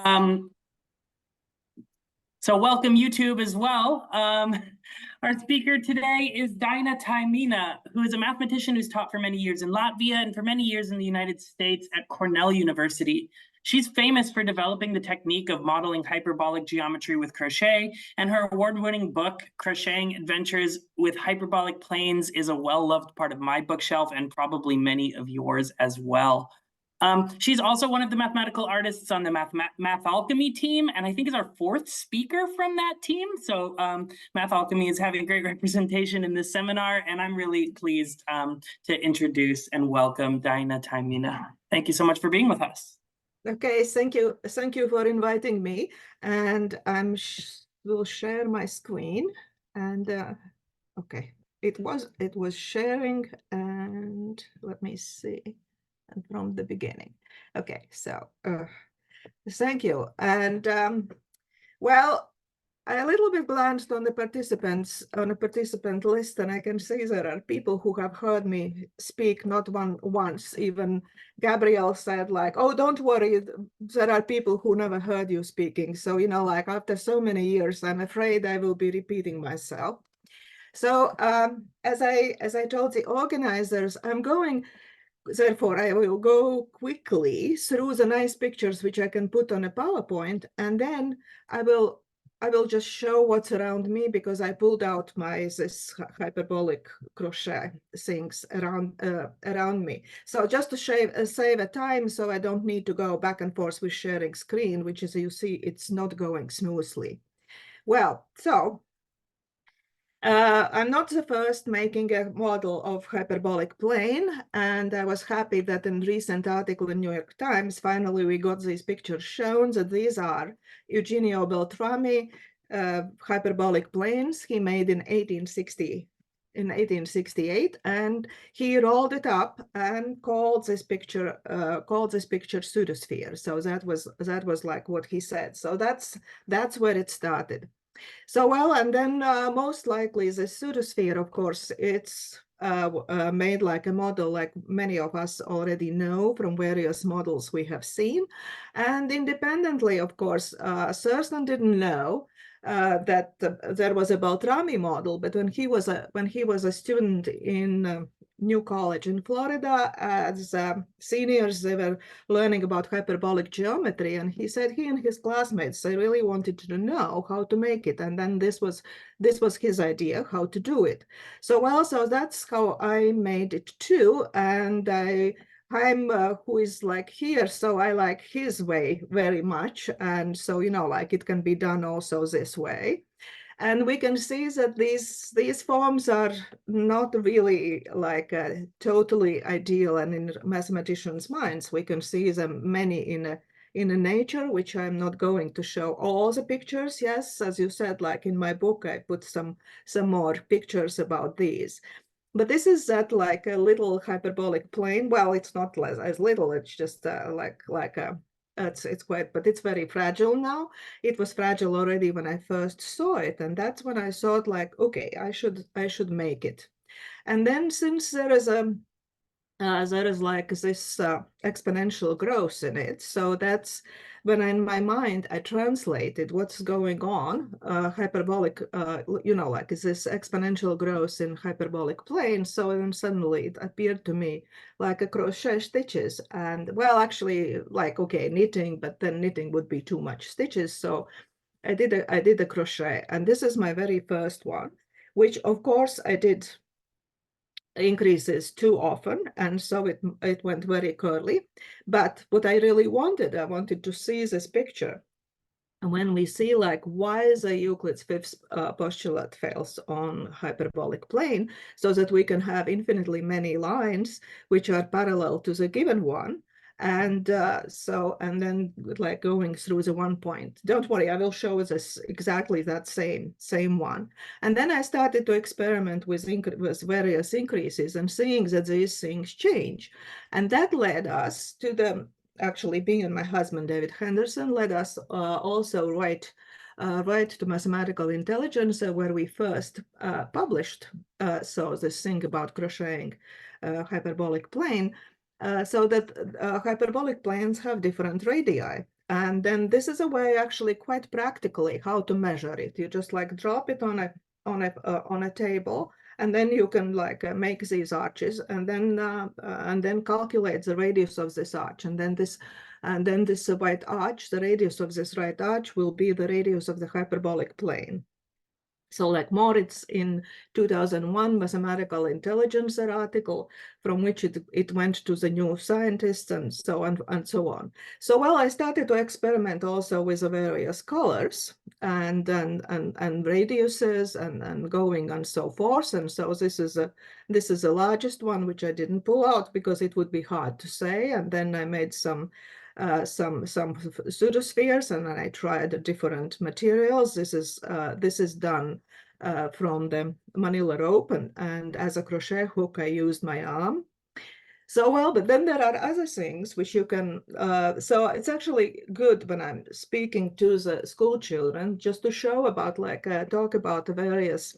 Um, so welcome YouTube as well. Our speaker today is Daina Taimina, who is a mathematician who's taught for many years in Latvia and for many years in the United States at Cornell University. She's famous for developing the technique of modeling hyperbolic geometry with crochet, and her award-winning book, Crocheting Adventures with Hyperbolic Planes, is a well-loved part of my bookshelf and probably many of yours as well. She's also one of the mathematical artists on the Math Alchemy team, and I think is our fourth speaker from that team. So Math Alchemy is having great representation in this seminar, and I'm really pleased to introduce and welcome Daina Taimina. Thank you so much for being with us. Okay, thank you for inviting me, and will share my screen. And okay, it was sharing, and let me see. And from the beginning. Okay, so thank you. And well, I a little bit glanced on the participant list, and I can see there are people who have heard me speak not once. Even Gabrielle said, like, oh, don't worry, there are people who never heard you speaking. So, you know, like after so many years, I'm afraid I will be repeating myself. So as I told the organizers, therefore, I will go quickly through the nice pictures which I can put on a PowerPoint, and then I will just show what's around me, because I pulled out this hyperbolic crochet things around me. So just to save a time, so I don't need to go back and forth with sharing screen, which is, you see, it's not going smoothly. Well, so I'm not the first making a model of hyperbolic plane, and I was happy that in a recent article in New York Times, finally we got these pictures shown, that these are Eugenio Beltrami hyperbolic planes he made in 1868, and he rolled it up and called this picture pseudosphere. So that was like what he said. So that's where it started. So well, and then most likely the pseudosphere, of course, it's made like a model like many of us already know from various models we have seen. And independently, of course, Thurston didn't know that there was a Beltrami model, but when he was a student in New College in Florida, as seniors, they were learning about hyperbolic geometry, and he said he and his classmates, they really wanted to know how to make it, and then this was his idea how to do it. So well, so that's how I made it too, and I'm who is like here, so I like his way very much, and so, you know, like it can be done also this way. And we can see that these forms are not really like totally ideal, and in mathematicians' minds, we can see them many in a nature, which I'm not going to show all the pictures. Yes, as you said, like in my book, I put some more pictures about these. But this is that like a little hyperbolic plane. Well, it's not as little. It's just like a. It's quite, but it's very fragile now. It was fragile already when I first saw it, and that's when I thought, like, okay, I should make it. And then since there is like this exponential growth in it, so that's when in my mind I translated what's going on, hyperbolic, you know, like is this exponential growth in hyperbolic plane. So then suddenly it appeared to me like a crochet stitches, and well, actually, like, okay, knitting, but then knitting would be too much stitches. So I did a crochet, and this is my very first one, which of course I did increases too often, and so it went very curly. But what I really wanted, I wanted to see this picture. And when we see like why the Euclid's fifth postulate fails on hyperbolic plane, so that we can have infinitely many lines which are parallel to the given one. And and then like going through the one point. Don't worry, I will show this exactly that same one. And then I started to experiment with various increases and seeing that these things change. And that led us to actually me and my husband, David Henderson, led us also write to Mathematical Intelligence, where we first published so this thing about crocheting hyperbolic plane. So that hyperbolic planes have different radii. And then this is a way actually quite practically how to measure it. You just like drop it on a table, and then you can like make these arches, and then calculate the radius of this arch, and then this white arch, the radius of this right arch will be the radius of the hyperbolic plane. So like Moritz in 2001 mathematical intelligence article, from which it went to the New Scientist and so on and so on. So well, I started to experiment also with the various colors and radiuses and going and so forth. And so this is the largest one, which I didn't pull out because it would be hard to say. And then I made some pseudospheres, and then I tried different materials. This is done from the manila rope, and as a crochet hook I used my arm. So well, but then there are other things which you can, so it's actually good when I'm speaking to the school children just to show about like talk about the various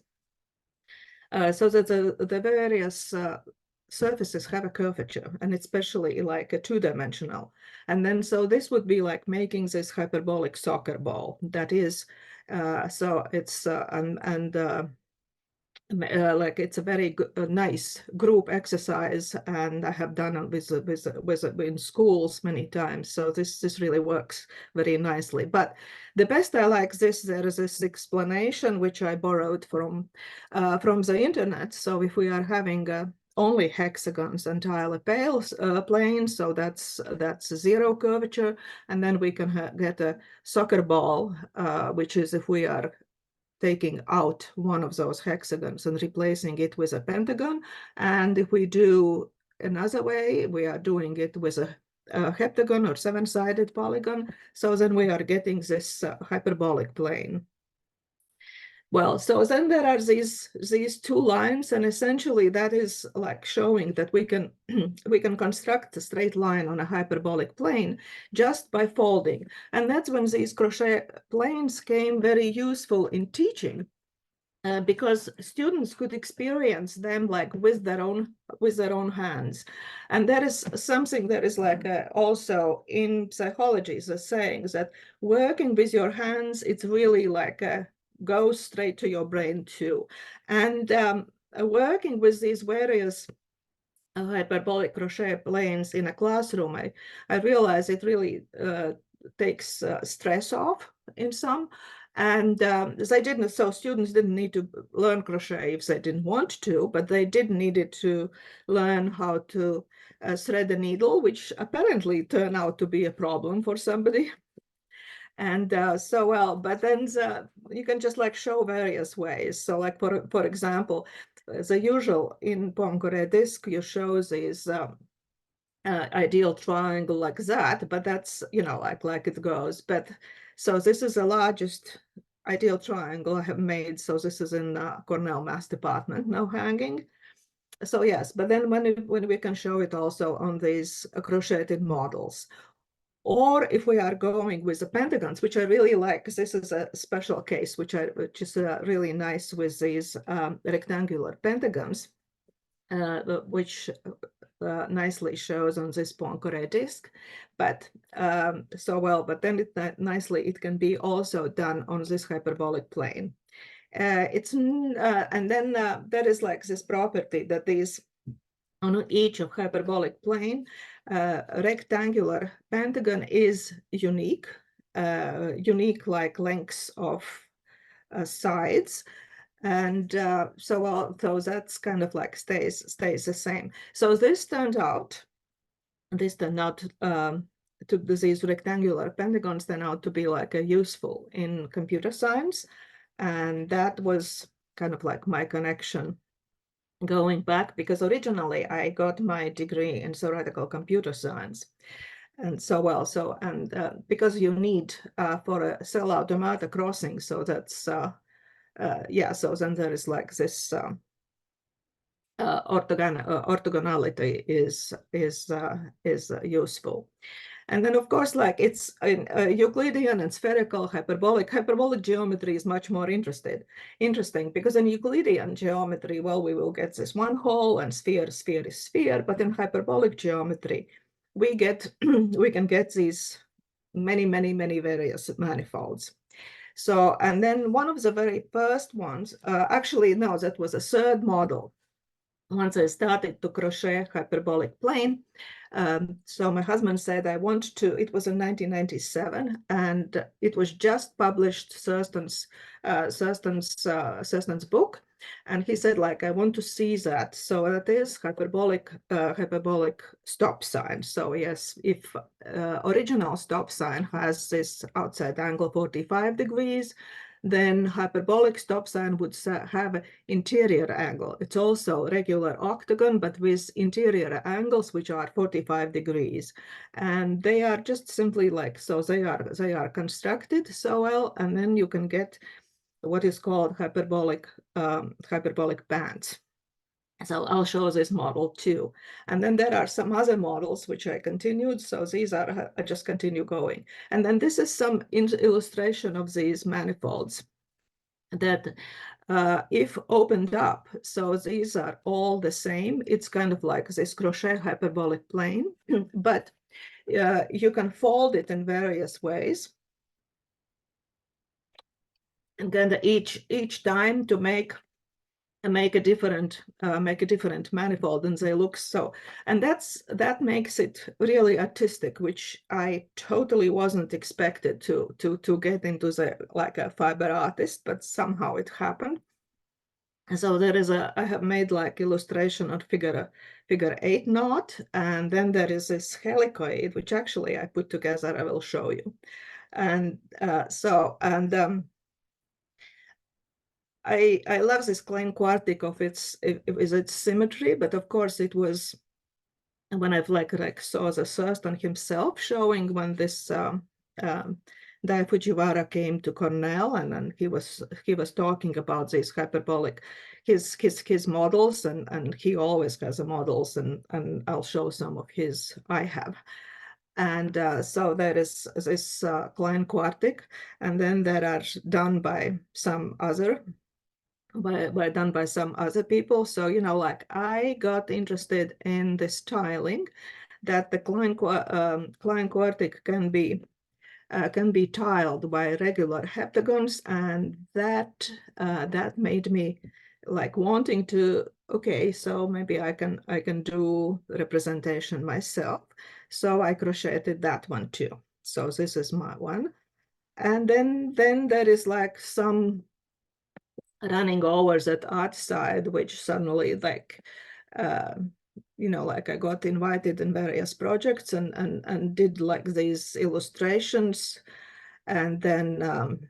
so that the various surfaces have a curvature, and especially like a two-dimensional. And then so this would be like making this hyperbolic soccer ball. That is, so it's like it's a very nice group exercise, and I have done it in schools many times. So this really works very nicely. But the best I like this, there is this explanation which I borrowed from the internet. So if we are having only hexagons and tile plane, so that's zero curvature, and then we can get a soccer ball, which is if we are taking out one of those hexagons and replacing it with a pentagon. And if we do another way, we are doing it with a heptagon or seven-sided polygon. So then we are getting this hyperbolic plane. Well, so then there are these two lines, and essentially that is like showing that we can we can construct a straight line on a hyperbolic plane just by folding. And that's when these crochet planes came very useful in teaching, because students could experience them like with their own hands. And that is something that is like also in psychology is a saying that working with your hands, it's really like goes straight to your brain too. And working with these various hyperbolic crochet planes in a classroom, I realize it really takes stress off in some. And so students didn't need to learn crochet if they didn't want to, but they did needed to learn how to thread a needle, which apparently turned out to be a problem for somebody. And so well, but then you can just like show various ways. So like for example, the usual in Poincaré disc, you show these ideal triangle like that, but that's, you know, like it goes. But so this is the largest ideal triangle I have made. So this is in Cornell Math Department now hanging. So yes, but then when we can show it also on these crocheted models. Or if we are going with the pentagons, which I really like, because this is a special case, which is really nice with these rectangular pentagons, which nicely shows on this Poincaré disc. But but then it can be also done on this hyperbolic plane. And then there is like this property that these on each of hyperbolic plane, rectangular pentagon is unique, unique like lengths of sides. And so that's kind of like stays the same. So this turned out to these rectangular pentagons turned out to be like a useful in computer science. And that was kind of like my connection going back, because originally I got my degree in theoretical computer science. And because you need for a cell automata crossing, so that's so then there is like this orthogonality is useful. And then, of course, like it's in Euclidean and spherical hyperbolic geometry is much more interesting, because in Euclidean geometry, well, we will get this one hole and sphere is sphere. But in hyperbolic geometry, we can get these many various manifolds. So, and then one of the very first ones, actually, no, that was a third model. Once I started to crochet hyperbolic plane, so my husband said, I want to, it was in 1997, and it was just published, Thurston's book. And he said, like, I want to see that. So that is hyperbolic stop sign. So yes, if original stop sign has this outside angle 45 degrees, then hyperbolic stop sign would have an interior angle. It's also regular octagon, but with interior angles, which are 45 degrees. And they are just simply like, so they are constructed so well, and then you can get what is called hyperbolic bands. So I'll show this model too. And then there are some other models which I continued. So these are, I just continue going. And then this is some illustration of these manifolds that if opened up, so these are all the same. It's kind of like this crochet hyperbolic plane, but you can fold it in various ways. And then each time to make a different manifold, and they look so, and that makes it really artistic, which I totally wasn't expected to get into the like a fiber artist, but somehow it happened. So there is I have made like illustration on figure 8 knot, and then there is this helicoid, which actually I put together. I will show you. And I love this Klein Quartic of its symmetry, but of course it was when I've like saw the Thurston himself showing when this Dai Fujiwara came to Cornell, and then he was talking about these hyperbolic his models, and he always has the models, and I'll show some of his I have. And so there is this Klein Quartic, and then there are done by some other done by some other people. So, you know, like I got interested in the styling that the Klein Quartic can be tiled by regular heptagons, and that made me like wanting to, okay, so maybe I can do representation myself. So I crocheted that one too. So this is my one. And then there is like some running overs at art side, which suddenly like, you know, like I got invited in various projects and did like these illustrations, and then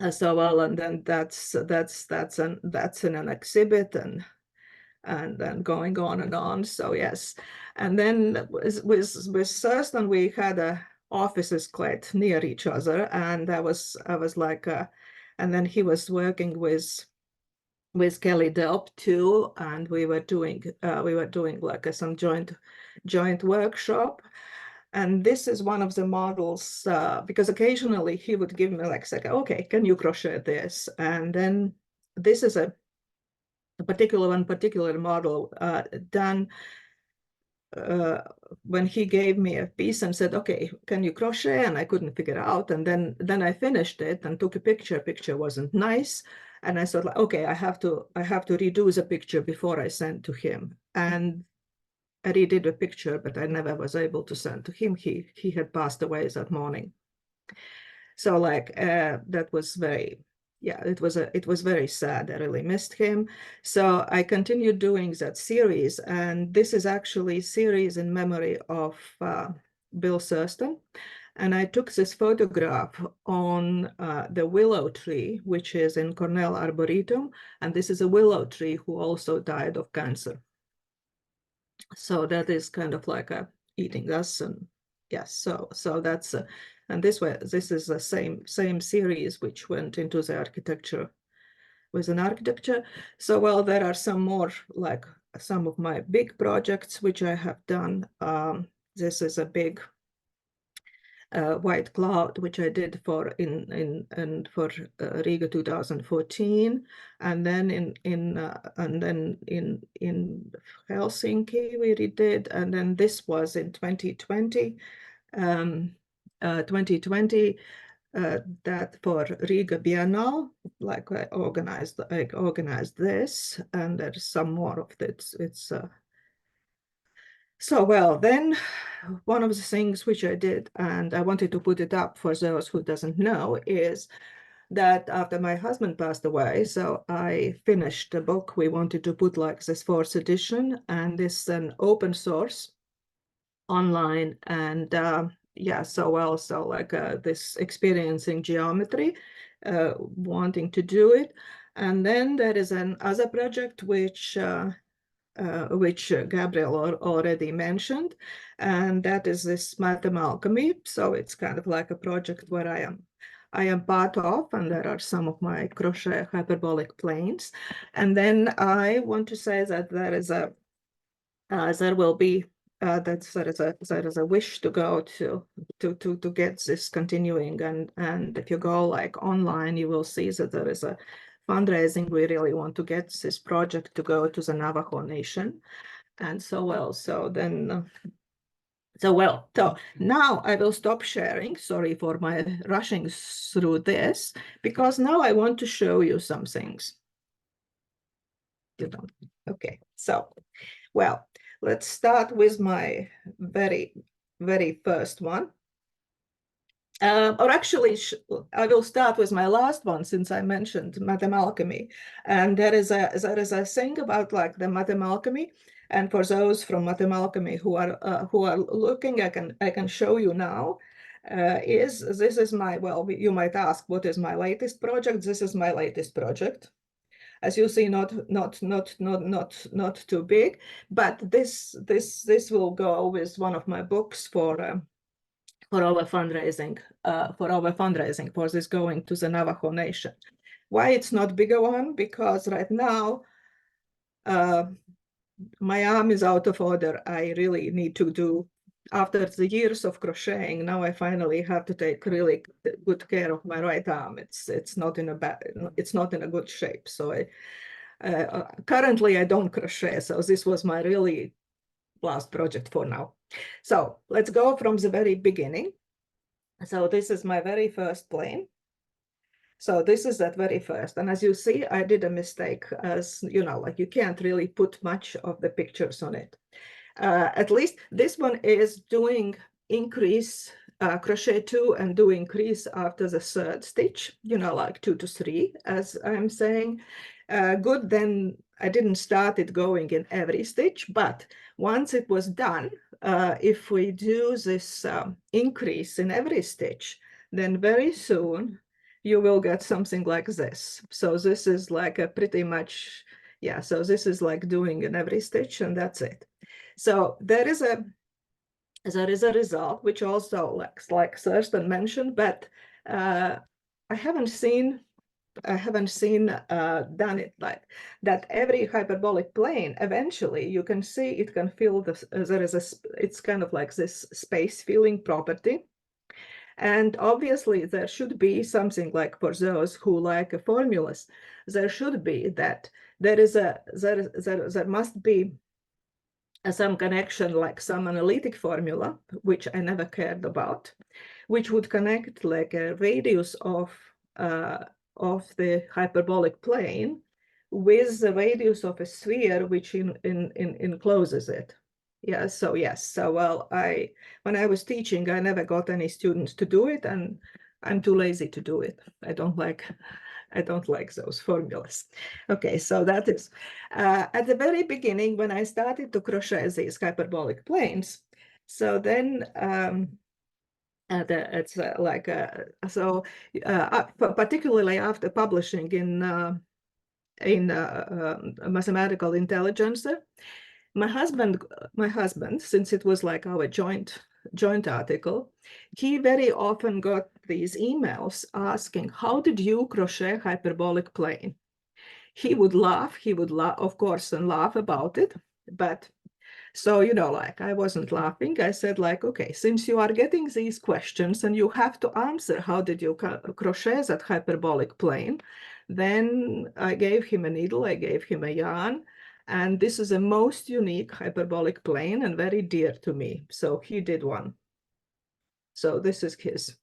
so well, and then that's in an exhibit, and then going on and on. So yes, and then with Thurston we had offices quite near each other, and I was like and then he was working with Kelly Delp too, and we were doing like some joint workshop. And this is one of the models, because occasionally he would give me like, say, okay, can you crochet this? And then this is a particular model done when he gave me a piece and said, okay, can you crochet? And I couldn't figure out. And then I finished it and took a picture. Picture wasn't nice. And I thought, like, okay, I have to redo the picture before I send to him. And I redid the picture, but I never was able to send to him. He had passed away that morning. So like that was very, yeah, it was very sad. I really missed him. So I continued doing that series, and this is actually a series in memory of Bill Thurston. And I took this photograph on the willow tree, which is in Cornell Arboretum. And this is a willow tree who also died of cancer. So that is kind of like eating us. And yes, so that's and this is the same series which went into the architecture with an architecture. So well, there are some more like some of my big projects which I have done. This is a big white cloud, which I did for Riga 2014, and then in Helsinki we redid, and then this was in 2020. 2020 that for Riga Biennale, like I organized this, and there's some more of it. It's so well. Then one of the things which I did, and I wanted to put it up for those who doesn't know, is that after my husband passed away, so I finished the book. We wanted to put like this fourth edition, and this is an open source online, and yeah, so well, so like this experiencing geometry, wanting to do it. And then there is another project which Gabriel already mentioned, and that is this Mathemalchemy. So it's kind of like a project where I am part of, and there are some of my crochet hyperbolic planes. And then I want to say that there is a there will be there is a wish to go to get this continuing, and if you go like online, you will see that there is a fundraising. We really want to get this project to go to the Navajo Nation, and so well. So then. So now I will stop sharing. Sorry for my rushing through this, because now I want to show you some things. You don't. Okay, so well, let's start with my very first one. Or actually, I will start with my last one, since I mentioned Mathemalchemy. And there is a thing about like the Mathemalchemy. And for those from Mathemalchemy who are looking, I can show you now. This is my, well, you might ask, what is my latest project? This is my latest project. As you see, not too big, but this will go with one of my books for our fundraising for this going to the Navajo Nation. Why it's not bigger one? Because right now my arm is out of order. I really need to do, after the years of crocheting, now I finally have to take really good care of my right arm. It's not in a good shape. So currently I don't crochet. So this was my really last project for now. So let's go from the very beginning. So this is my very first plane. So this is that very first. And as you see, I did a mistake, as you know, like you can't really put much of the pictures on it. At least this one is doing increase, crochet 2 and do increase after the third stitch, you know, like 2 to 3, as I'm saying. Good, then I didn't start it going in every stitch, but once it was done, if we do this increase in every stitch, then very soon you will get something like this. So this is like a pretty much, yeah, so this is like doing in every stitch, and that's it. So there is a result, which also like Thurston mentioned, but I haven't seen done it like that. Every hyperbolic plane, eventually you can see it can fill this, it's kind of like this space filling property. And obviously there should be something like, for those who like formulas, there should be that there must be some connection, like some analytic formula, which I never cared about, which would connect like a radius of the hyperbolic plane with the radius of a sphere which encloses it. Yeah, so yes, so well, when I was teaching, I never got any students to do it, and I'm too lazy to do it. I don't like those formulas. Okay, so that is at the very beginning when I started to crochet these hyperbolic planes. So then it's like so particularly after publishing in Mathematical Intelligencer, my husband, since it was like our joint article, he very often got these emails asking, how did you crochet hyperbolic plane? He would laugh, of course, and laugh about it. But so, you know, like I wasn't laughing. I said like, okay, since you are getting these questions and you have to answer, how did you crochet that hyperbolic plane? Then I gave him a needle, I gave him a yarn, and this is a most unique hyperbolic plane and very dear to me. So he did one. So this is his.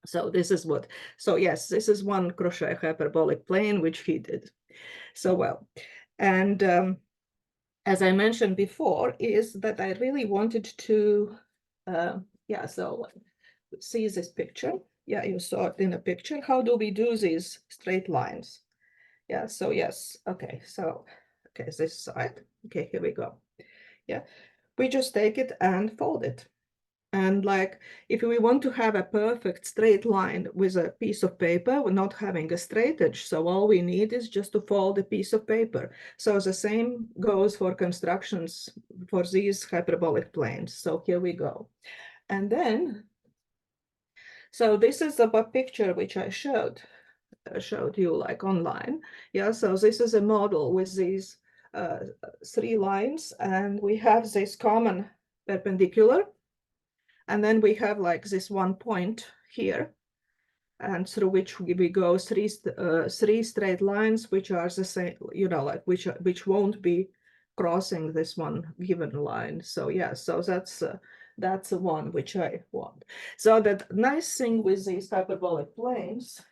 So this is what, so yes, this is one crochet hyperbolic plane, which he did so well. And as I mentioned before, is that I really wanted to, yeah, so see this picture. Yeah, you saw it in a picture. How do we do these straight lines? Yeah, so yes, okay, so, okay, this side. Okay, here we go. Yeah, we just take it and fold it. And like, if we want to have a perfect straight line with a piece of paper, we're not having a straight edge. So all we need is just to fold a piece of paper. So the same goes for constructions for these hyperbolic planes. So here we go. And then, so this is a picture which I showed you like online. Yeah, so this is a model with these 3 lines, and we have this common perpendicular. And then we have like this one point here, and through which we go three straight lines, which are the same, you know, like which won't be crossing this one given line. So yeah, so that's the one which I want. So that nice thing with these hyperbolic planes.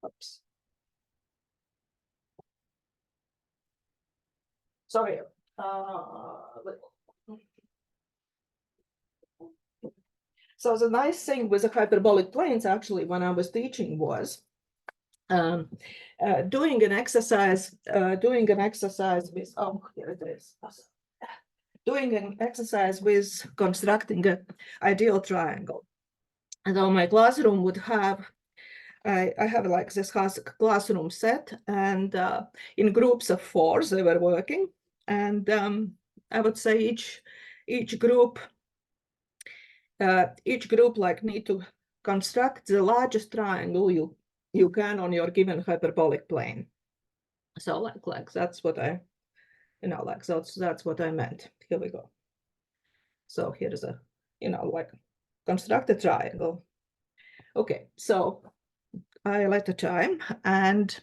Oops. Sorry. So the nice thing with the hyperbolic planes, actually, when I was teaching was doing an exercise with, oh, here it is. Doing an exercise with constructing an ideal triangle. And so my classroom would have, I have like this classroom set, and in groups of 4 they were working. And I would say each group like need to construct the largest triangle you can on your given hyperbolic plane. So like that's what I, you know, like that's what I meant. Here we go. So here's a, you know, like construct a triangle. Okay, so I let the time, and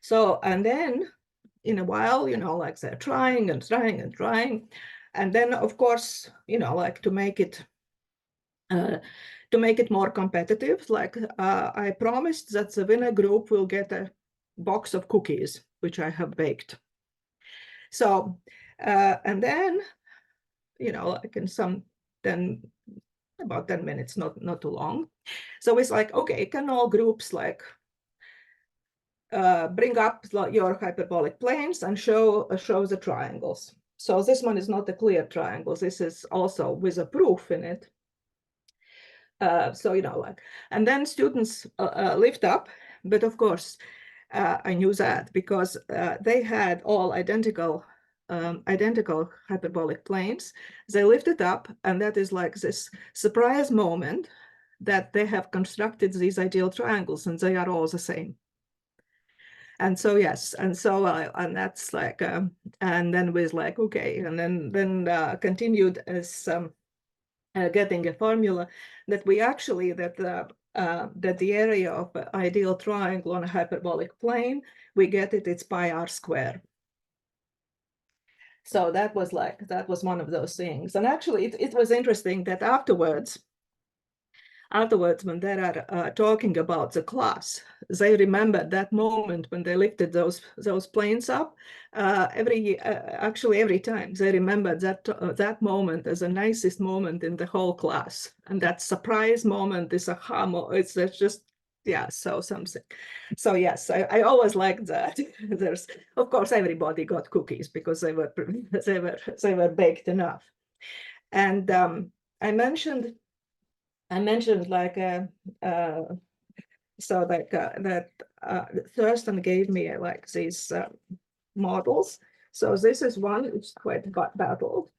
so, and then in a while, you know, like they're trying and trying and trying, and then of course, you know, like to make it more competitive, like I promised that the winner group will get a box of cookies, which I have baked. So, and then, you know, like in about 10 minutes, not too long. So it's like, okay, can all groups like bring up your hyperbolic planes and show the triangles. So this one is not a clear triangle. This is also with a proof in it. So, you know, like, and then students lift up, but of course, I knew that because they had all identical hyperbolic planes. They lifted up, and that is like this surprise moment that they have constructed these ideal triangles, and they are all the same. And so yes, and so and that's like, and then was like, okay, and then continued as getting a formula that we actually that the area of ideal triangle on a hyperbolic plane, we get it's pi r square. So that was one of those things. And actually it was interesting that afterwards when they are talking about the class, they remember that moment when they lifted those planes up. Actually every time they remember that moment as the nicest moment in the whole class, and that surprise moment is it's just, yeah, so something. So yes, I always liked that. There's, of course, everybody got cookies because they were baked enough. And I mentioned like so like that Thurston gave me like these models. So this is one which is quite battled.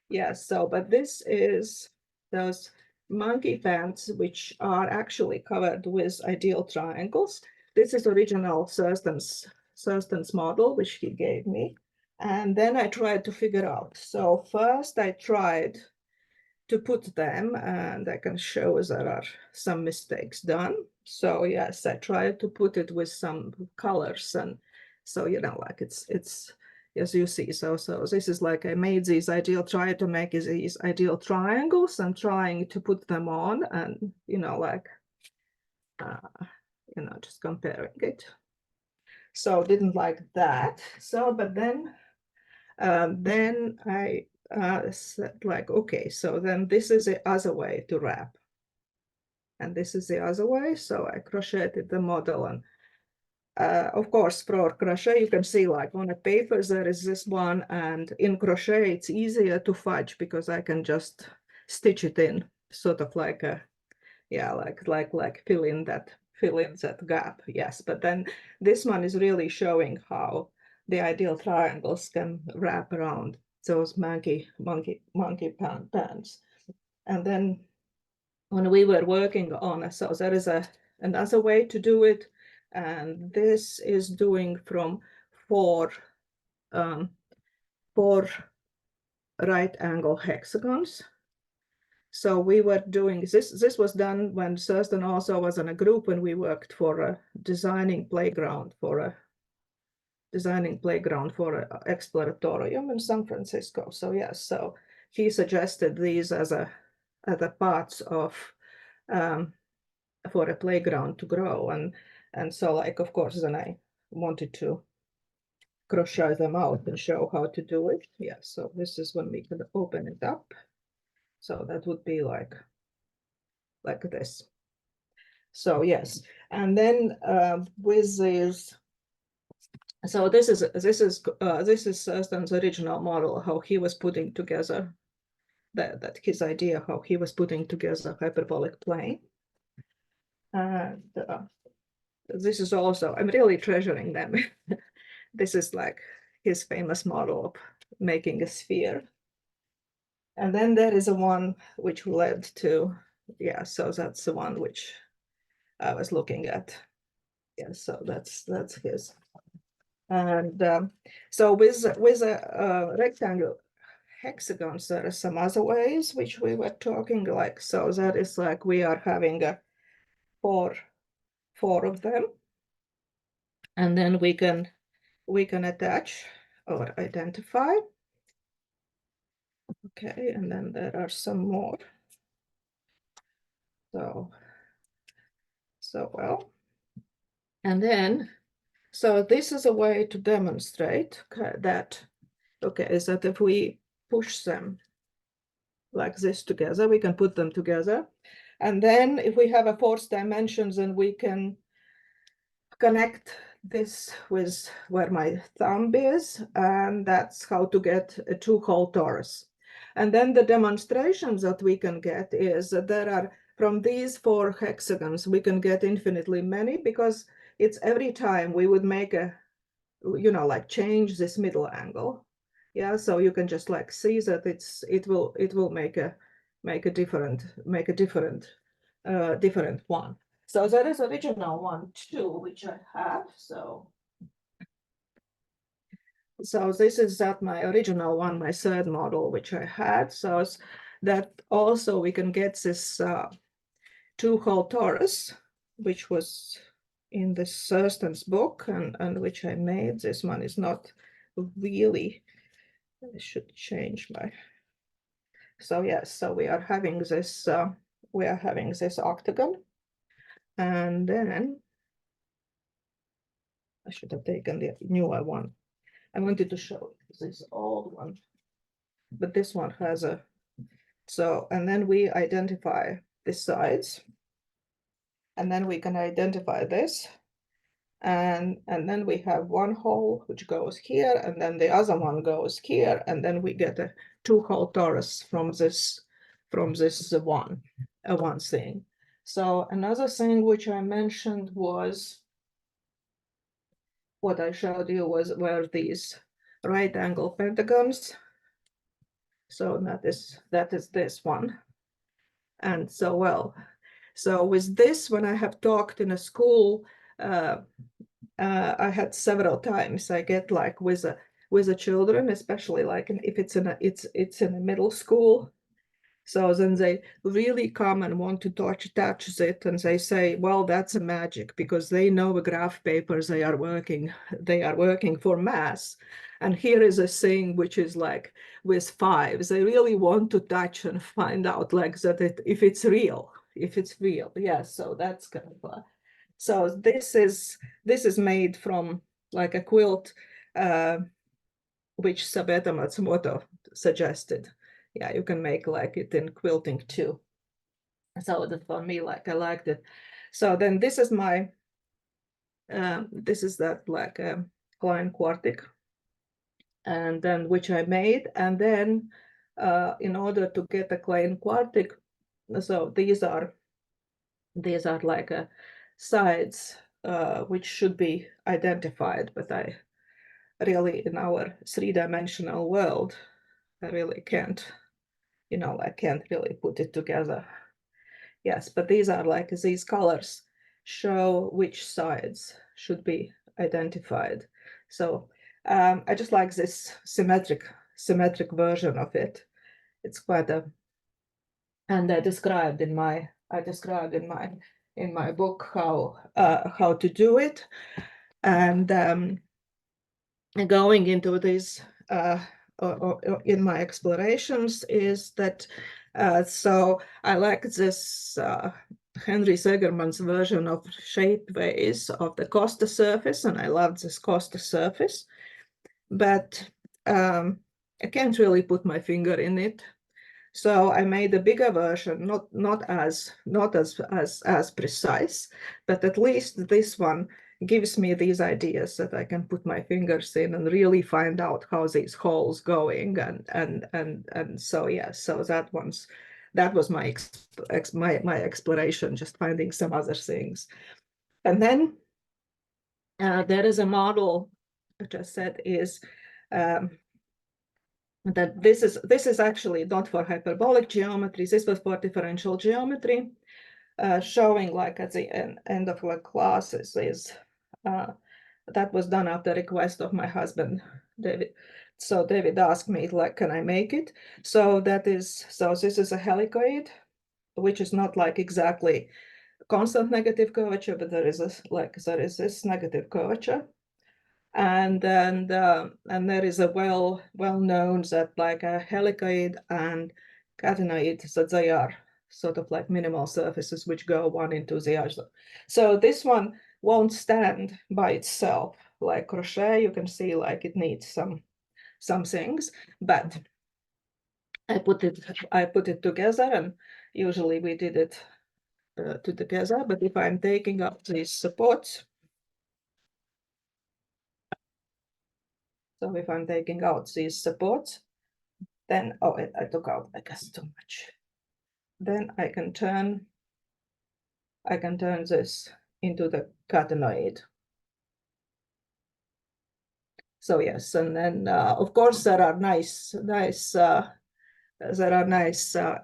Yes, so but this is those monkey pants which are actually covered with ideal triangles. This is original Thurston's model which he gave me. And then I tried to figure out. So first I tried to put them, and I can show there are some mistakes done. So yes, I tried to put it with some colors, and so, you know, like it's as you see. So this is like I made these try to make these ideal triangles and trying to put them on, and like just comparing it. So didn't like that. So but then I said like, okay, so then this is the other way to wrap, and this is the other way. So I crocheted the model, and of course, for crochet, you can see like on the papers, there is this one, and in crochet, it's easier to fudge because I can just stitch it in, sort of like a, yeah, like fill in that gap. Yes, but then this one is really showing how the ideal triangles can wrap around those monkey pants. And then when we were working on it, so there is another way to do it, and this is doing from four right angle hexagons. So we were doing this was done when Thurston also was in a group, and we worked for a designing playground for a exploratorium in San Francisco. So yes, so he suggested these as a parts of for a playground to grow, and so like of course then I wanted to crochet them out and show how to do it. Yeah, so this is when we can open it up. So that would be like this. So yes, and then with these, so this is Thurston's original model, how he was putting together that his idea, how he was putting together hyperbolic plane. And this is also, I'm really treasuring them. This is like his famous model of making a sphere. And then there is a one which led to, yeah, so that's the one which I was looking at. Yeah, so that's his. And so with a rectangle hexagons, there are some other ways which we were talking like, so that is like we are having four of them, and then we can attach or identify. Okay, and then there are some more. So well, and then so this is a way to demonstrate that, okay, is that if we push them like this together, we can put them together, and then if we have a fourth dimensions, then we can connect this with where my thumb is, and that's how to get a two-hole torus. And then the demonstrations that we can get is that there are, from these four hexagons, we can get infinitely many, because it's every time we would make a, like change this middle angle. Yeah, so you can just like see that it will make a different one. So that is original one too, which I have. So this is that my original one, my third model, which I had. So that also we can get this two-hole torus, which was in the Thurston's book, and which I made. This one is not really, I should change my, so yes, so we are having this octagon, and then I should have taken the newer one. I wanted to show this old one, but this one has a, so, and then we identify the sides, and then we can identify this, and then we have one hole which goes here, and then the other one goes here, and then we get a two-hole torus from this one thing. So another thing which I mentioned was, what I showed you were these right angle pentagons. So that is this one. And so, well, so with this, when I have talked in a school, I had several times I get like with the children, especially like if it's in a middle school. So then they really come and want to touch it, and they say, well, that's a magic, because they know the graph papers they are working for mass. And here is a thing which is like with fives. They really want to touch and find out like that if it's real. Yeah, so that's kind of so this is made from like a quilt, which Sabeta Matsumoto suggested. Yeah, you can make like it in quilting too. So that for me, like I liked it. So then this is my this is that like Klein Quartic, and then which I made, and then in order to get a Klein Quartic, so these are like sides which should be identified, but I really, in our three-dimensional world, I really can't, I can't really put it together. Yes, but these are like these colors show which sides should be identified. So I just like this symmetric version of it. It's quite a, and I described in my book how to do it, and going into this in my explorations is that so I like this Henry Segerman's version of shapeways of the Costa surface, and I love this Costa surface, but I can't really put my finger in it. So I made a bigger version, not as precise, but at least this one gives me these ideas that I can put my fingers in and really find out how these holes going, and so yeah, so that was my exploration, just finding some other things. And then there is a model which I said is that this is actually not for hyperbolic geometry. This was for differential geometry, showing like at the end of the classes is that was done at the request of my husband, David. So David asked me, like, can I make it? So this is a helicoid, which is not like exactly constant negative curvature, but there is this negative curvature. And there is a well known that like a helicoid and catenoid, so they are sort of like minimal surfaces which go one into the other. So this one won't stand by itself. Like crochet, you can see like it needs some things, but I put it together, and usually we did it together. But if I'm taking up these supports, so if I'm taking out these supports, then, oh, I took out, I guess, too much. Then I can turn this into the catenoid. So yes, and then of course there are nice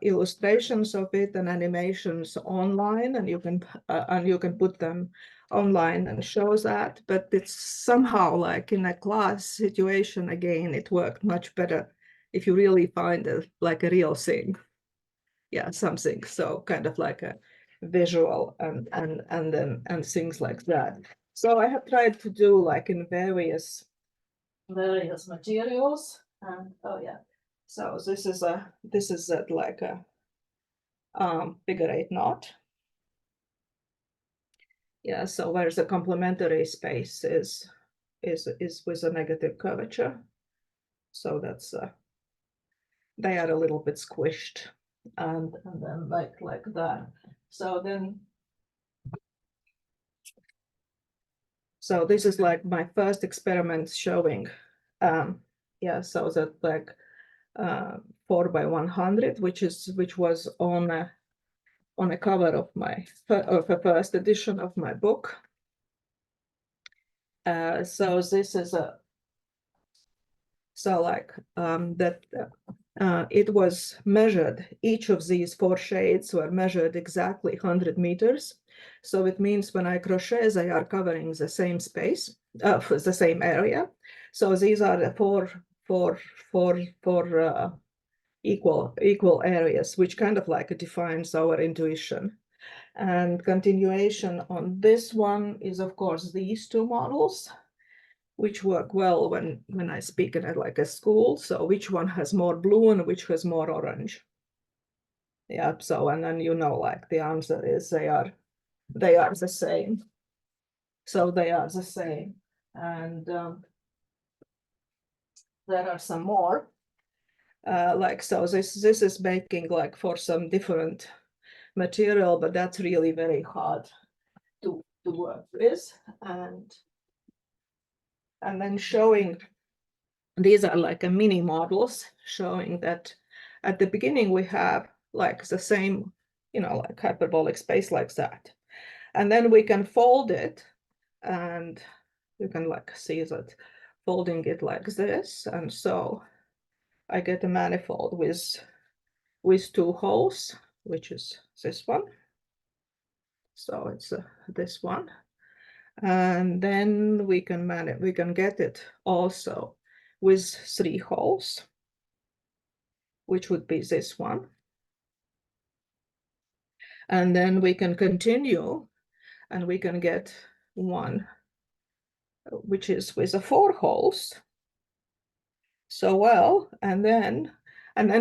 illustrations of it and animations online, and you can put them online and show that. But it's somehow like in a class situation, again, it worked much better if you really find like a real thing. Yeah, something so kind of like a visual and things like that. So I have tried to do like in various materials, and oh yeah, so this is like a figure 8 knot. Yeah, so where's the complementary space is with a negative curvature, so that's they are a little bit squished, and then like that. So then, so this is like my first experiment showing, yeah, so that like 4 by 100, which was on a cover of the first edition of my book. So this is that it was measured, each of these 4 shades were measured exactly 100 meters. So it means when I crochet, they are covering the same space, the same area. So these are the four equal areas, which kind of like defines our intuition. And continuation on this one is, of course, these two models, which work well when I speak at like a school. So which one has more blue and which has more orange? Yeah, so, and then, like the answer is they are the same. So they are the same. And there are some more. So this is making like for some different material, but that's really very hard to work with. And then showing, these are like a mini models showing that at the beginning we have like the same, like hyperbolic space like that. And then we can fold it, and you can like see that folding it like this. And so I get a manifold with two holes, which is this one. So it's this one. And then we can get it also with three holes, which would be this one. And then we can continue and we can get one, which is with the four holes. So well, and then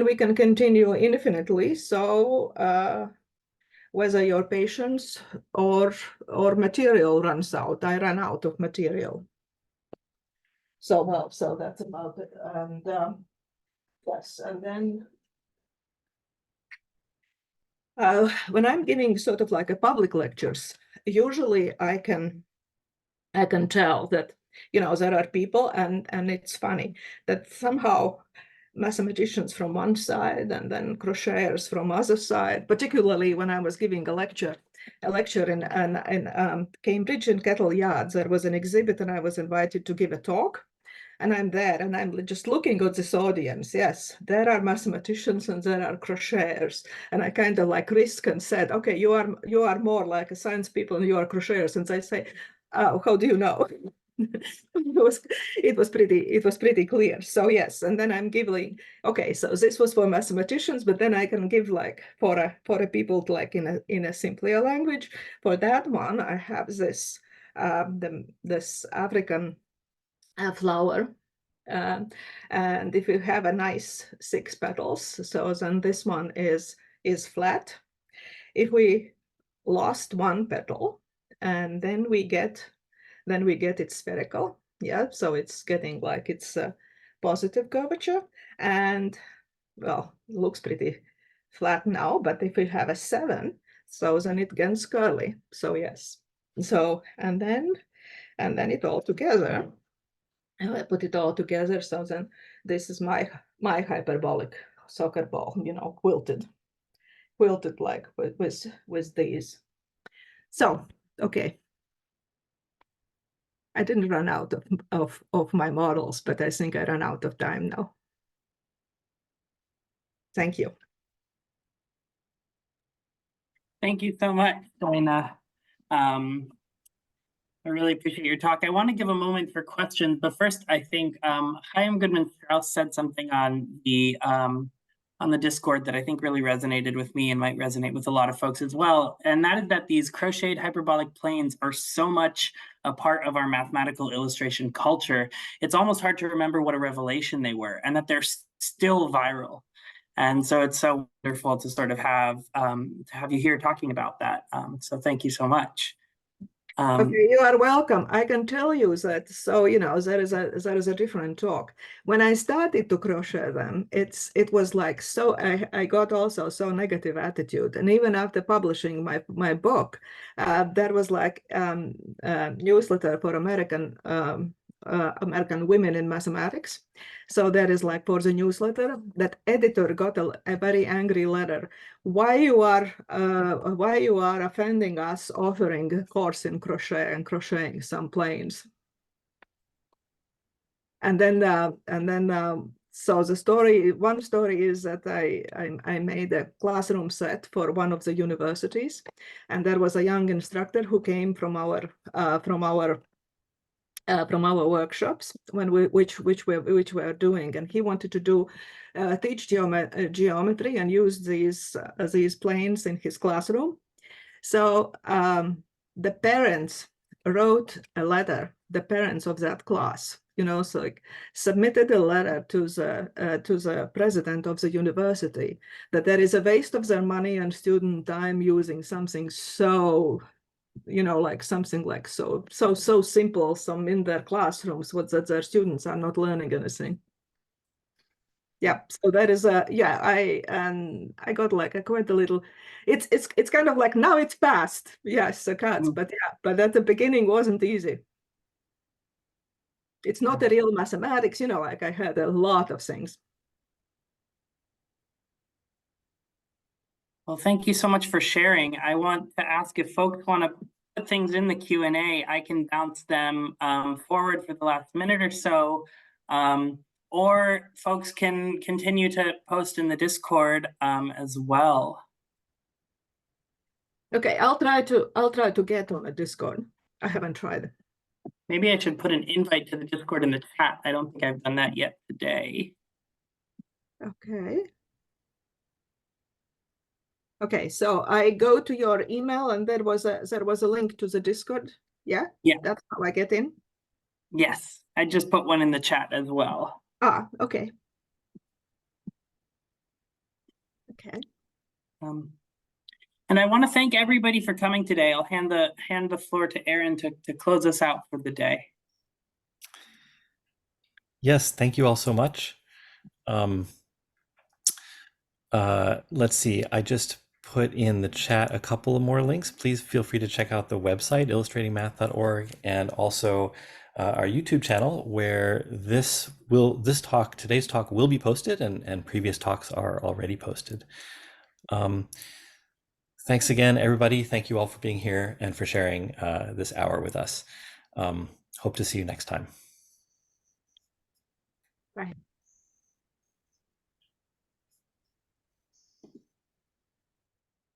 we can continue infinitely. So whether your patience or material runs out, I ran out of material. So well, so that's about it. And yes, and then when I'm giving sort of like a public lectures, usually I can tell that, there are people, and it's funny that somehow mathematicians from one side and then crocheters from other side, particularly when I was giving a lecture in Cambridge in Kettle Yards, there was an exhibit and I was invited to give a talk. And I'm there and I'm just looking at this audience. Yes, there are mathematicians and there are crocheters. And I kind of like risk and said, okay, you are more like a science people and you are crocheters. And they say, oh, how do you know? it was pretty clear. So yes, and then I'm giving, okay, so this was for mathematicians, but then I can give like for a people like in a simpler language. For that one, I have this this African flower. And if you have a nice 6 petals, so then this one is flat. If we lost one petal, and then we get it spherical. Yeah, so it's getting like it's a positive curvature, and well, it looks pretty flat now. But if we have a 7, so then it gets curly. So yes, so and then it all together. I put it all together. So then this is my hyperbolic soccer ball, quilted like with these. So okay, I didn't run out of my models, but I think I ran out of time now. Thank you. Thank you so much, Daina. I really appreciate your talk. I want to give a moment for questions, but first, I think Chaim Goodman-Strauss said something on the Discord that I think really resonated with me and might resonate with a lot of folks as well. And that is that these crocheted hyperbolic planes are so much a part of our mathematical illustration culture. It's almost hard to remember what a revelation they were, and that they're still viral. And so it's so wonderful to sort of have you here talking about that. So thank you so much. Okay, you are welcome. I can tell you that. So that is a different talk. When I started to crochet them, it was like so. I got also so negative attitude, and even after publishing my book, there was like newsletter for American women in mathematics. So that is like for the newsletter, that editor got a very angry letter. Why you are offending us offering a course in crochet and crocheting some planes? And then so one story is that I made a classroom set for one of the universities, and there was a young instructor who came from our from our workshops which we are doing, and he wanted to do teach geometry and use these planes in his classroom. So the parents wrote a letter, the parents of that class, so like submitted a letter to the president of the university that there is a waste of their money and student time using something so like something like so simple, some in their classrooms, what that their students are not learning anything. Yeah, so that is I got like quite a little. It's kind of like now it's past. Yes, the cuts, but but at the beginning wasn't easy. It's not a real mathematics, like I had a lot of things. Well, thank you so much for sharing. I want to ask if folks want to put things in the Q&A, I can bounce them forward for the last minute or so, or folks can continue to post in the Discord as well. Okay, I'll try to get on a Discord. I haven't tried. Maybe I should put an invite to the Discord in the chat. I don't think I've done that yet today. Okay. Okay, so I go to your email and there was a link to the Discord. Yeah? Yeah. That's how I get in? Yes, I just put one in the chat as well. Ah, okay. Okay. And I want to thank everybody for coming today. I'll hand the floor to Aaron to close us out for the day. Yes, thank you all so much. Let's see, I just put in the chat a couple of more links. Please feel free to check out the website, illustratingmath.org, and also our YouTube channel, where today's talk will be posted, and previous talks are already posted. Thanks again, everybody. Thank you all for being here and for sharing this hour with us. Hope to see you next time. Bye.